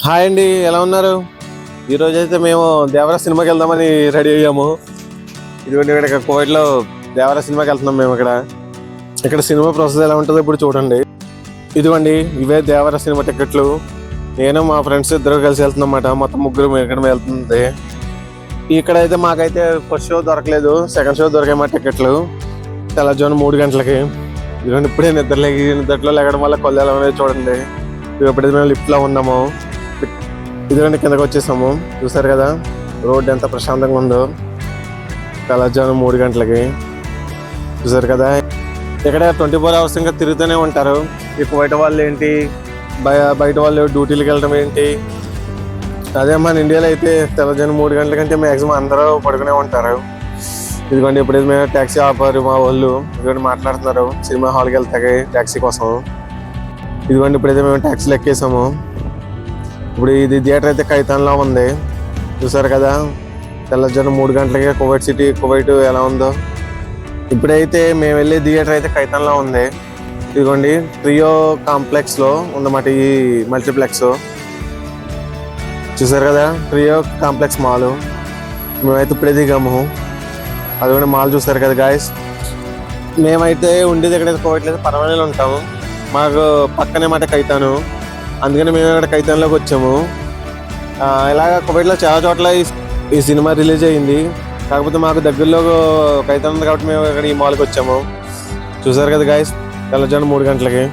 Hi అండి, ఎలా ఉన్నారు? ఈరోజు అయితే మేము దేవరా సినిమాకి వెళ్దామని రెడీ అయ్యాము. ఇదిగోండి ఇక్కడ కోవిడ్లో దేవరా సినిమాకి వెళ్తున్నాం మేము. ఇక్కడ సినిమా ప్రాసెస్ ఎలా ఉంటుందో ఇప్పుడు చూడండి. ఇదిగోండి ఇవే దేవరా సినిమా టికెట్లు. నేను మా ఫ్రెండ్స్ ఇద్దరు కలిసి వెళ్తున్నాం అన్నమాట. మొత్తం ముగ్గురు ఇక్కడ వెళ్తుంది. ఇక్కడైతే మాకైతే ఫస్ట్ షో దొరకలేదు, సెకండ్ షో దొరికాయి మా టికెట్లు. తెల్లజోని 3 గంటలకి. ఇదిగోండి ఇప్పుడే నిద్రలో లెగడం వల్ల కొల్లు ఎలా అనేది చూడండి. ఇప్పుడైతే మేము లిఫ్ట్లో ఉన్నాము. ఇదిగోండి కిందకి వచ్చేసాము. చూసారు కదా రోడ్డు ఎంత ప్రశాంతంగా ఉందో. తెల్లజోని 3 గంటలకి. చూసారు కదా ఇక్కడ 24 hours ఇంకా తిరుగుతూనే ఉంటారు. ఇప్పుడు బయట వాళ్ళు ఏంటి, బయట వాళ్ళు డ్యూటీలకు వెళ్ళడం ఏంటి. అదే మన ఇండియాలో అయితే తెల్లజోని 3 గంటల కంటే మ్యాక్సిమం అందరూ పడుకునే ఉంటారు. ఇదిగోండి ఇప్పుడైతే మేము ట్యాక్సీ ఆపారు మా వాళ్ళు. ఇదిగోండి మాట్లాడుతున్నారు సినిమా హాల్కి వెళ్తాయి ట్యాక్సీ కోసం. ఇదిగోండి ఇప్పుడైతే మేము ట్యాక్సీలు ఎక్కేసాము. ఇప్పుడు ఇది థియేటర్ అయితే కైతాన్లో ఉంది. చూసారు కదా తెల్లజోని 3 గంటలకి కువైట్ ఎలా ఉందో. ఇప్పుడైతే మేము వెళ్ళే థియేటర్ అయితే కైతాన్లో ఉంది. ఇదిగోండి ట్రియో కాంప్లెక్స్లో ఉందన్నమాట ఈ మల్టీప్లెక్స్. చూసారు కదా ట్రియో కాంప్లెక్స్ మాల్. మేమైతే ఇప్పుడే దిగాము. అదిగోండి మాల్ చూసారు కదా గాయస్. మేమైతే ఉండేది ఎక్కడైతే కువైట్లో పరవానీలో ఉంటాము. మాకు పక్కనే మాట కైతాను, అందుకని మేము ఇక్కడ కైతాన్లోకి వచ్చాము. ఇలాగ కువైట్లో చాలా చోట్ల ఈ సినిమా రిలీజ్ అయ్యింది. కాకపోతే మాకు దగ్గరలో కైతాన్ ఉంది కాబట్టి మేము ఇక్కడ ఈ మాల్కి వచ్చాము. చూసారు కదా గాయస్ తెల్లజోని 3 గంటలకి.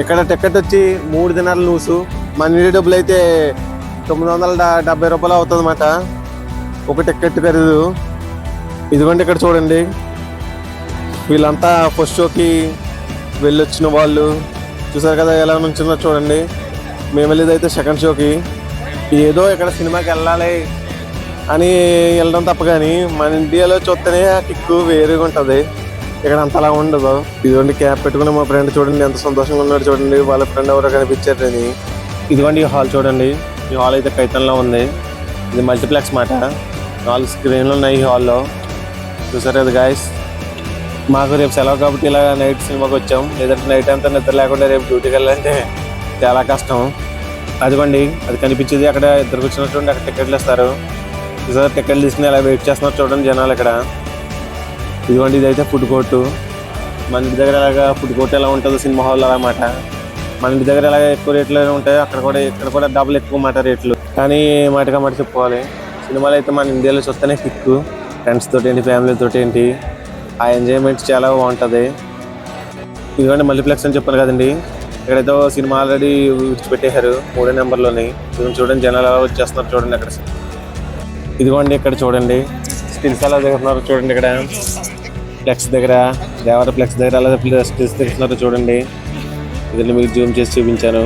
ఇక్కడ టికెట్ వచ్చి 3 దినాలు లూసు. మన ఇండియా డబ్బులు అయితే 970 రూపాయలు అవుతుంది అన్నమాట ఒక టికెట్ ఖరీదు. ఇదిగోండి ఇక్కడ చూడండి వీళ్ళంతా ఫస్ట్ షోకి వెళ్ళొచ్చిన వాళ్ళు. చూసారు కదా ఎలా నుంచున్నా చూడండి. మేము వెళ్ళేది అయితే సెకండ్ షోకి. ఏదో ఇక్కడ సినిమాకి వెళ్ళాలి అని వెళ్ళడం తప్ప కానీ మన ఇండియాలో చూస్తేనే ఆ కిక్కు వేరుగా ఉంటుంది. ఇక్కడ అంతలా ఉండదు. ఇదిగోండి క్యాప్ పెట్టుకుని మా ఫ్రెండ్ చూడండి ఎంత సంతోషంగా ఉన్నాడు చూడండి. వాళ్ళ ఫ్రెండ్ ఎవరో కనిపించారని. ఇదిగోండి ఈ హాల్ చూడండి. ఈ హాల్ అయితే కైతాన్లో ఉంది. ఇది మల్టీప్లెక్స్ మాట. 4 స్క్రీన్లు ఉన్నాయి ఈ హాల్లో. చూసారు కదా గాయస్. మాకు రేపు సెలవు కాబట్టి ఇలా నైట్ సినిమాకి వచ్చాం. లేదంటే నైట్ అంతా నిద్ర లేకుండా రేపు డ్యూటీకి వెళ్ళాలంటే చాలా కష్టం. అదిగోండి అది కనిపించేది అక్కడ ఇద్దరు కూర్చున్నట్టు అక్కడ టికెట్లు ఇస్తారు. చూసారు టికెట్లు తీసుకుని ఇలా వెయిట్ చేస్తున్నారు చూడండి జనాలు ఇక్కడ. ఇదిగోండి ఇదైతే ఫుడ్ కోర్టు. మన ఇంటి దగ్గర అలాగా ఫుడ్ కోర్ట్ ఎలా ఉంటుందో సినిమా హాల్ అన్నమాట. మన ఇంటి దగ్గర ఎలాగ ఎక్కువ రేట్లు ఉంటాయి ఇక్కడ కూడా డబుల్ ఎక్కువ మాట రేట్లు. కానీ మాట చెప్పుకోవాలి సినిమాలు అయితే మన ఇండియాలో చూస్తేనే కిక్కు. ఫ్రెండ్స్ తోటి ఏంటి, ఫ్యామిలీ తోటి ఏంటి, ఆ ఎంజాయ్మెంట్ చాలా బాగుంటుంది. ఇదిగోండి మల్టీప్లెక్స్ అని చెప్పాను కదండి. ఇక్కడైతే సినిమా ఆల్రెడీ విడిచిపెట్టేశారు 3వ నెంబర్లోని. చూడండి జనాలు ఎలా వచ్చేస్తున్నారు చూడండి అక్కడ. ఇదిగోండి ఇక్కడ చూడండి స్టిల్స్ ఎలా దిగుతున్నారు చూడండి. ఇక్కడ ఫ్లెక్స్ దగ్గర దేవర ఫ్లెక్స్ దగ్గర అలా స్టిల్స్ దిగుతున్నారు చూడండి. ఇదండి మీకు జూమ్ చేసి చూపించాను.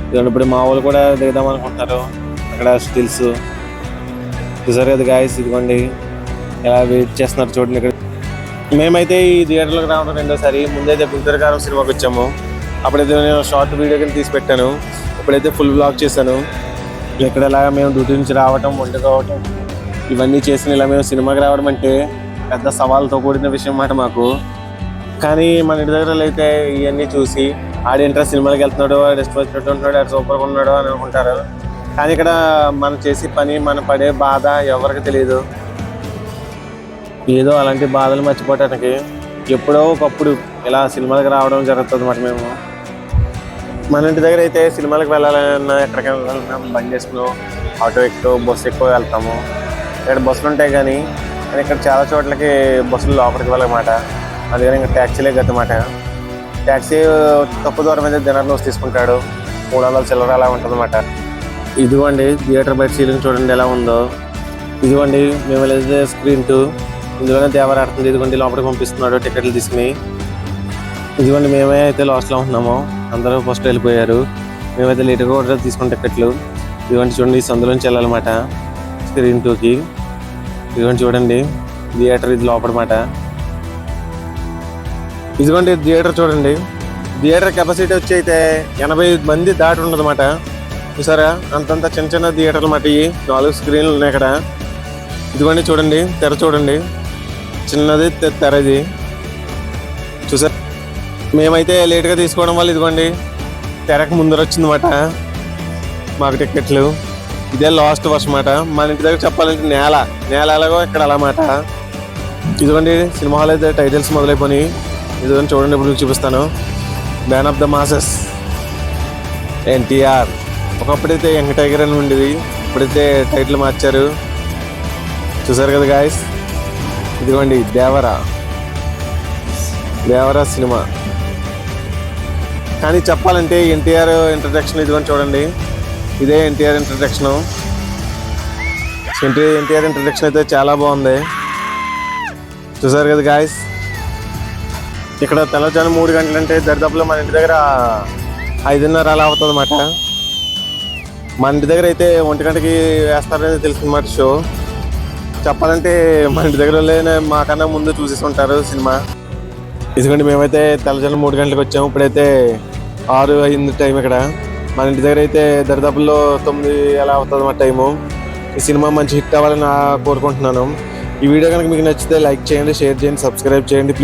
ఇదిగోండి ఇప్పుడు మా వాళ్ళు కూడా దిగుదాం అనుకుంటున్నారు అక్కడ స్టిల్స్. చూసారు కదా గాయస్. ఇదిగోండి ఎలా వెయిట్ చేస్తున్నారు చూడండి. ఇక్కడ మేమైతే ఈ థియేటర్లోకి రావడం 2వ సారి. ముందైతే గుంటూరుకారం సినిమాకి వచ్చాము. అప్పుడైతే నేను షార్ట్ వీడియో కింద తీసి పెట్టాను. ఇప్పుడైతే ఫుల్ బ్లాగ్ చేశాను. ఇక్కడ ఇలా మేము డ్యూటీ నుంచి రావటం, వండుకోవటం ఇవన్నీ చేసిన ఇలా మేము సినిమాకి రావడం అంటే పెద్ద సవాల్తో కూడిన విషయం అన్నమాట మాకు. కానీ మన ఇంటి దగ్గర అయితే ఇవన్నీ చూసి ఆడేంట్రా సినిమాకి వెళ్తున్నాడు, ఆడు ఇష్టం వచ్చినట్టు ఉంటున్నాడు, ఆడు సూపర్గా ఉన్నాడు అని అనుకుంటారు. కానీ ఇక్కడ మనం చేసే పని, మనం పడే బాధ ఎవరికి తెలియదు. ఏదో అలాంటి బాధలు మర్చిపోవటానికి ఎప్పుడో ఒకప్పుడు ఇలా సినిమాలకు రావడం జరుగుతుంది అన్నమాట. మేము మన ఇంటి దగ్గర అయితే సినిమాలకు వెళ్ళాలన్నా ఎక్కడికైనా వెళ్ళాలన్నా బండి వేసుకుని ఆటో ఎక్కువ బస్సు ఎక్కువ వెళ్తాము. ఇక్కడ బస్సులు ఉంటాయి కానీ ఇక్కడ చాలా చోట్లకి బస్సులు లోపలికి వెళ్ళమాట. అందుకని ఇంకా ట్యాక్సీలే గతమాట. ట్యాక్సీ తక్కువ దూరం అయితే దినాల్లో తీసుకుంటాడు. 300 చిల్లర అలా ఉంటుంది అన్నమాట. ఇదిగోండి థియేటర్ బయట సీలింగ్ చూడండి ఎలా ఉందో. ఇదిగోండి మేము వెళ్ళేది స్క్రీన్ 2. ఇందులోనే దేవర ఆడుతుంది. ఇదిగోండి లోపలికి పంపిస్తున్నాడు టికెట్లు తీసుకుని. ఇదిగోండి మేమే అయితే లాస్ట్లో ఉంటున్నాము. అందరూ ఫస్ట్ వెళ్ళిపోయారు. మేమైతే లేట్గా కూడా తీసుకున్న టికెట్లు. ఇదిగోండి చూడండి ఈ సందులోంచి వెళ్ళాలన్నమాట స్క్రీన్ 2కి. ఇదిగోండి చూడండి థియేటర్ ఇది లోపలమాట. ఇదిగోండి థియేటర్ చూడండి. థియేటర్ కెపాసిటీ వచ్చి అయితే 80 మంది దాటి ఉండదన్నమాట. చూసారా అంతంత చిన్న చిన్న థియేటర్లు మాట. 4 స్క్రీన్లు ఉన్నాయి ఇక్కడ. ఇదిగోండి చూడండి తెర చూడండి, చిన్నది తెర ఇది. చూసారు మేమైతే లేట్గా తీసుకోవడం వల్ల ఇదిగోండి తెరకు ముందర వచ్చిందన్నమాట. మాకు టికెట్లు. ఇదే లాస్ట్ వర్షం మాట. మన ఇంటి దగ్గర చెప్పాలంటే నేల ఎలాగో ఇక్కడ అలా మాట. ఇదిగోండి సినిమా హాల్ అయితే టైటిల్స్ మొదలైపోయి. ఇదిగోండి చూడండి, ఇప్పుడు మీకు చూపిస్తాను. Man of the masses NTR. ఒకప్పుడైతే యంగ్ టైగర్ అని ఉండేది, ఇప్పుడైతే టైటిల్ మార్చారు. చూసారు కదా గాయస్. ఇదిగోండి దేవరా సినిమా. కానీ చెప్పాలంటే ఎన్టీఆర్ ఇంట్రడక్షన్ ఇదిగోండి చూడండి. ఇదే ఎన్టీఆర్ ఇంట్రడక్షన్. ఎన్టీఆర్ ఇంట్రడక్షన్ అయితే చాలా బాగుంది. చూసారు కదా గాయస్. ఇక్కడ తెల్లవారుజాము 3 గంటలు అంటే దరిదాపులో మన ఇంటి దగ్గర 5:30 అలా అవుతుంది అన్నమాట. మన ఇంటి దగ్గర అయితే 1 గంటకి వేస్తారనేది తెలిసిందన్నమాట షో. చెప్పాలంటే మన ఇంటి దగ్గర మాకన్నా ముందు చూసేసి ఉంటారు సినిమా. ఇదిగోండి మేమైతే తెల్లవారుజాము 3 గంటలకు వచ్చాము. ఇప్పుడైతే 6 అయింది టైం ఇక్కడ. మన ఇంటి దగ్గర అయితే దరిదాపుల్లో 9 అలా అవుతుంది అన్నమాట టైము. ఈ సినిమా మంచి హిట్ అవ్వాలని కోరుకుంటున్నాను. ఈ వీడియో కనుక మీకు నచ్చితే లైక్ చేయండి, షేర్ చేయండి, సబ్స్క్రైబ్ చేయండి ప్లీజ్.